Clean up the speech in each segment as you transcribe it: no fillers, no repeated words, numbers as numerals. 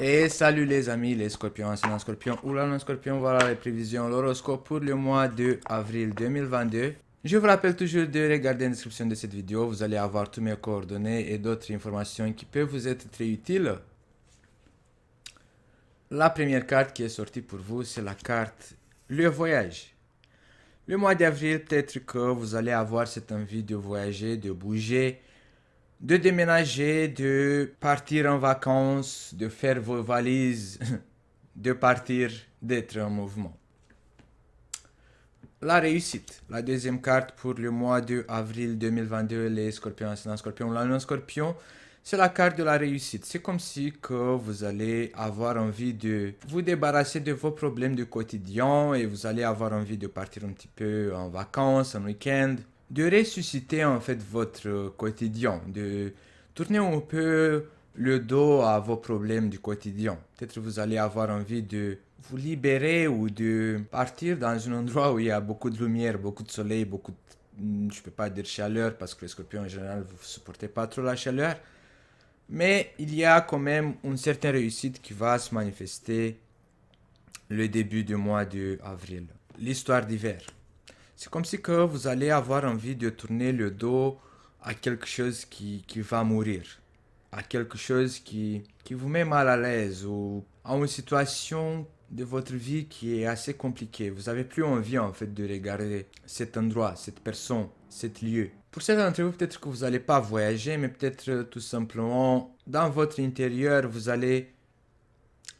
Et salut les amis, les scorpions, c'est un scorpion ou un scorpion, voilà les prévisions, l'horoscope pour le mois de avril 2022. Je vous rappelle toujours de regarder la description de cette vidéo, vous allez avoir tous mes coordonnées et d'autres informations qui peuvent vous être très utiles. La première carte qui est sortie pour vous, c'est la carte le voyage. Le mois d'avril, peut-être que vous allez avoir cette envie de voyager, de bouger, de déménager, de partir en vacances, de faire vos valises, de partir, d'être en mouvement. La réussite. La deuxième carte pour le mois de avril 2022, les scorpions, ascendant scorpion, la non-scorpion, c'est la carte de la réussite. C'est comme si que vous allez avoir envie de vous débarrasser de vos problèmes du quotidien et vous allez avoir envie de partir un petit peu en vacances, en week-end, de ressusciter en fait votre quotidien, de tourner un peu le dos à vos problèmes du quotidien. Peut-être vous allez avoir envie de vous libérer ou de partir dans un endroit où il y a beaucoup de lumière, beaucoup de soleil, beaucoup de, je peux pas dire chaleur parce que les scorpions en général vous supportez pas trop la chaleur, mais il y a quand même une certaine réussite qui va se manifester le début du mois d'avril. L'histoire d'hiver. C'est comme si que vous allez avoir envie de tourner le dos à quelque chose qui va mourir, à quelque chose qui vous met mal à l'aise ou à une situation de votre vie qui est assez compliquée. Vous n'avez plus envie en fait de regarder cet endroit, cette personne, cet lieu. Pour certains d'entre vous, peut-être que vous n'allez pas voyager, mais peut-être tout simplement dans votre intérieur, vous allez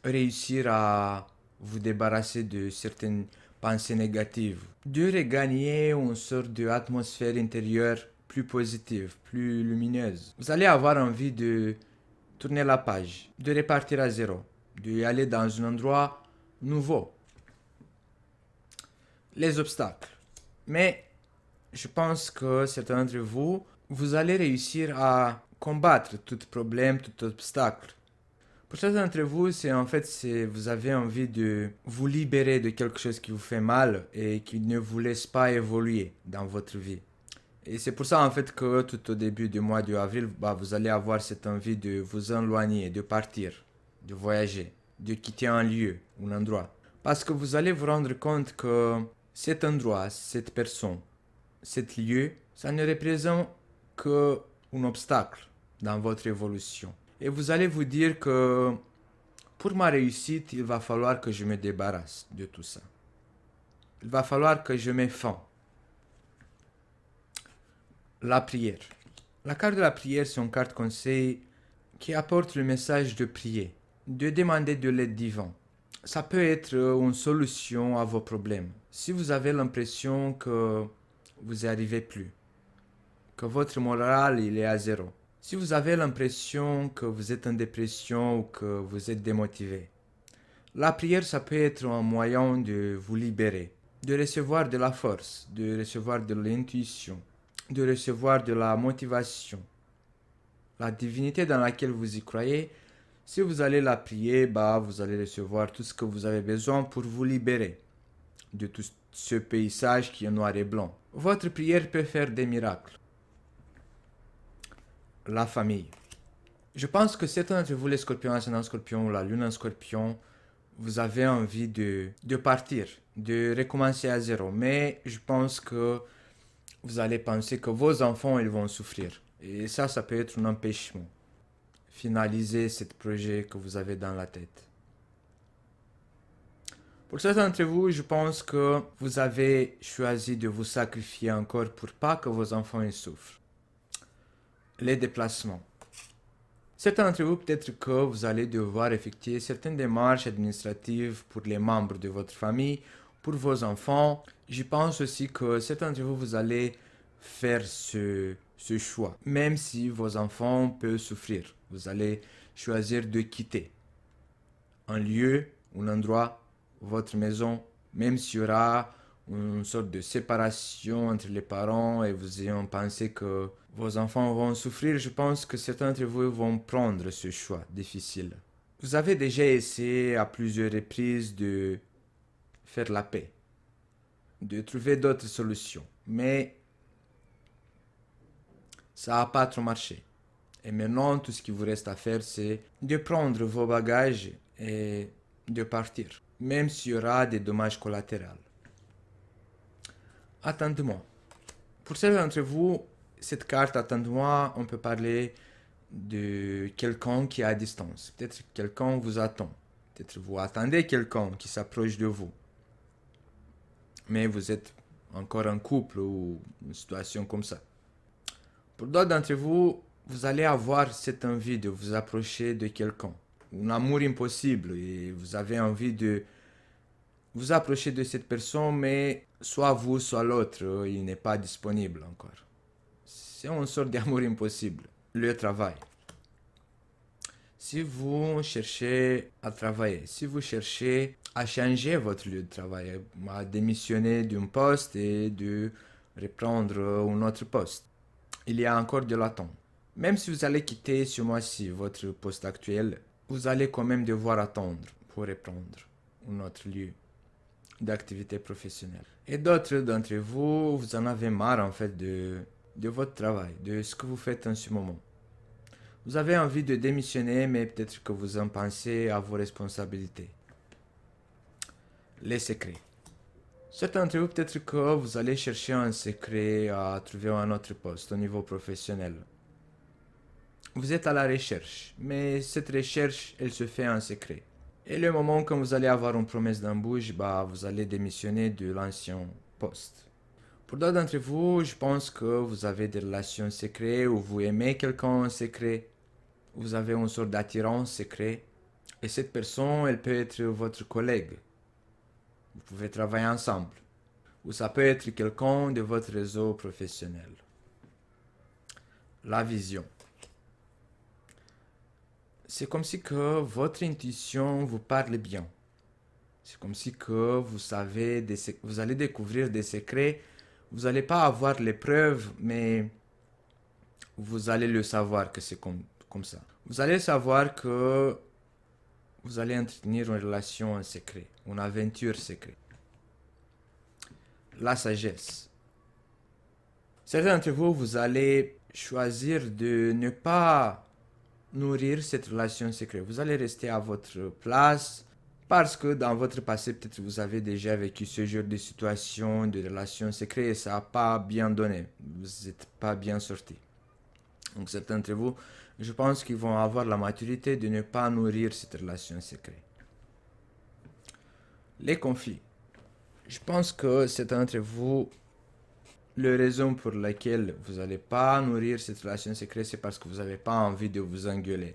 réussir à vous débarrasser de certaines pensées négatives, de regagner une sorte d'atmosphère intérieure plus positive, plus lumineuse. Vous allez avoir envie de tourner la page, de repartir à zéro, d'aller dans un endroit nouveau. Les obstacles. Mais je pense que certains d'entre vous, vous allez réussir à combattre tout problème, tout obstacle. Pour certains d'entre vous, c'est en fait, vous avez envie de vous libérer de quelque chose qui vous fait mal et qui ne vous laisse pas évoluer dans votre vie. Et c'est pour ça en fait que tout au début du mois d'avril, vous allez avoir cette envie de vous éloigner, de partir, de voyager, de quitter un lieu, un endroit. Parce que vous allez vous rendre compte que cet endroit, cette personne, cet lieu, ça ne représente qu'un obstacle dans votre évolution. Et vous allez vous dire que pour ma réussite, il va falloir que je me débarrasse de tout ça. Il va falloir que je mette fin. La prière. La carte de la prière, c'est une carte conseil qui apporte le message de prier, de demander de l'aide divine. Ça peut être une solution à vos problèmes. Si vous avez l'impression que vous n'y arrivez plus, que votre moral il est à zéro, si vous avez l'impression que vous êtes en dépression ou que vous êtes démotivé, la prière, ça peut être un moyen de vous libérer, de recevoir de la force, de recevoir de l'intuition, de recevoir de la motivation. La divinité dans laquelle vous y croyez, si vous allez la prier, vous allez recevoir tout ce que vous avez besoin pour vous libérer de tout ce paysage qui est noir et blanc. Votre prière peut faire des miracles. La famille. Je pense que certains d'entre vous, les scorpions, ascendant scorpion ou la lune en scorpion, vous avez envie de partir, de recommencer à zéro. Mais je pense que vous allez penser que vos enfants, ils vont souffrir. Et ça peut être un empêchement. Finaliser ce projet que vous avez dans la tête. Pour certains d'entre vous, je pense que vous avez choisi de vous sacrifier encore pour pas que vos enfants ils souffrent. Les déplacements. Certains d'entre vous, peut-être que vous allez devoir effectuer certaines démarches administratives pour les membres de votre famille, pour vos enfants. Je pense aussi que certains d'entre vous, vous allez faire ce choix. Même si vos enfants peuvent souffrir, vous allez choisir de quitter un lieu, un endroit, votre maison, même s'il y aura une sorte de séparation entre les parents et vous ayant pensé que vos enfants vont souffrir, je pense que certains d'entre vous vont prendre ce choix difficile. Vous avez déjà essayé à plusieurs reprises de faire la paix, de trouver d'autres solutions, mais ça n'a pas trop marché. Et maintenant, tout ce qui vous reste à faire, c'est de prendre vos bagages et de partir, même s'il y aura des dommages collatéraux. Attendez-moi. Pour certains d'entre vous, cette carte attendez-moi, on peut parler de quelqu'un qui est à distance. Peut-être quelqu'un vous attend. Peut-être vous attendez quelqu'un qui s'approche de vous. Mais vous êtes encore en couple ou une situation comme ça. Pour d'autres d'entre vous, vous allez avoir cette envie de vous approcher de quelqu'un. Un amour impossible et vous avez envie de vous approcher de cette personne, mais soit vous, soit l'autre, il n'est pas disponible encore. C'est une sorte d'amour impossible. Le travail. Si vous cherchez à travailler, si vous cherchez à changer votre lieu de travail, à démissionner d'un poste et de reprendre un autre poste, il y a encore de l'attente. Même si vous allez quitter ce mois-ci votre poste actuel, vous allez quand même devoir attendre pour reprendre un autre lieu d'activité professionnelle. Et d'autres d'entre vous, vous en avez marre en fait de votre travail, de ce que vous faites en ce moment. Vous avez envie de démissionner, mais peut-être que vous en pensez à vos responsabilités. Les secrets. Certains d'entre vous, peut-être que vous allez chercher un secret à trouver un autre poste au niveau professionnel. Vous êtes à la recherche, mais cette recherche, elle se fait en secret. Et le moment quand vous allez avoir une promesse d'embauche, vous allez démissionner de l'ancien poste. Pour d'autres d'entre vous, je pense que vous avez des relations secrètes ou vous aimez quelqu'un en secret. Vous avez une sorte d'attirance secrète. Et cette personne, elle peut être votre collègue. Vous pouvez travailler ensemble. Ou ça peut être quelqu'un de votre réseau professionnel. La vision. C'est comme si que votre intuition vous parle bien. C'est comme si que vous savez, vous allez découvrir des secrets. Vous n'allez pas avoir les preuves, mais vous allez le savoir que c'est comme ça. Vous allez savoir que vous allez entretenir une relation en secret, une aventure secrète. La sagesse. Certains d'entre vous, vous allez choisir de ne pas nourrir cette relation secrète. Vous allez rester à votre place parce que dans votre passé, peut-être vous avez déjà vécu ce genre de situation, de relation secrète et ça n'a pas bien donné. Vous n'êtes pas bien sorti. Donc certains d'entre vous, je pense qu'ils vont avoir la maturité de ne pas nourrir cette relation secrète. Les conflits. Je pense que certains d'entre vous, la raison pour laquelle vous n'allez pas nourrir cette relation secrète, c'est parce que vous n'avez pas envie de vous engueuler.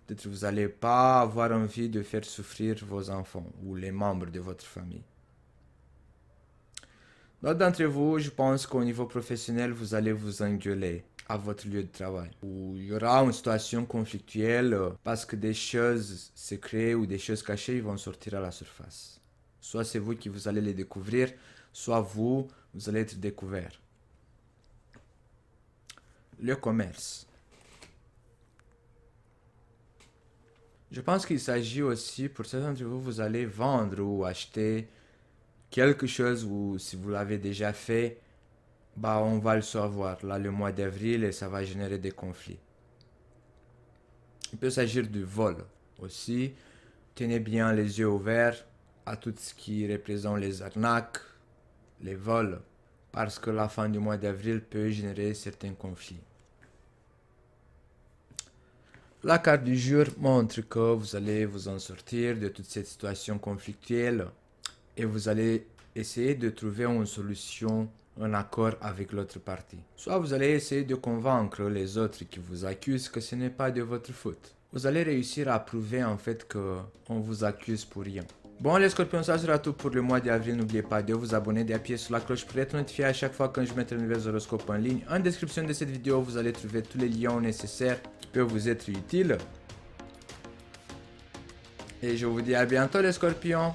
Peut-être que vous n'allez pas avoir envie de faire souffrir vos enfants ou les membres de votre famille. D'autres d'entre vous, je pense qu'au niveau professionnel, vous allez vous engueuler à votre lieu de travail. Où il y aura une situation conflictuelle parce que des choses secrètes ou des choses cachées vont sortir à la surface. Soit c'est vous qui vous allez les découvrir, soit vous allez être découvert. Le commerce. Je pense qu'il s'agit aussi, pour certains d'entre vous, vous allez vendre ou acheter quelque chose ou si vous l'avez déjà fait, on va le savoir là le mois d'avril et ça va générer des conflits. Il peut s'agir du vol aussi. Tenez bien les yeux ouverts à tout ce qui représente les arnaques, les vols, parce que la fin du mois d'avril peut générer certains conflits. La carte du jour montre que vous allez vous en sortir de toute cette situation conflictuelle et vous allez essayer de trouver une solution, un accord avec l'autre partie. Soit vous allez essayer de convaincre les autres qui vous accusent que ce n'est pas de votre faute. Vous allez réussir à prouver en fait qu'on vous accuse pour rien. Bon les scorpions, ça sera tout pour le mois d'avril. N'oubliez pas de vous abonner, d'appuyer sur la cloche pour être notifié à chaque fois quand je mettrai un nouvel horoscope en ligne. En description de cette vidéo, vous allez trouver tous les liens nécessaires qui peuvent vous être utiles. Et je vous dis à bientôt les scorpions.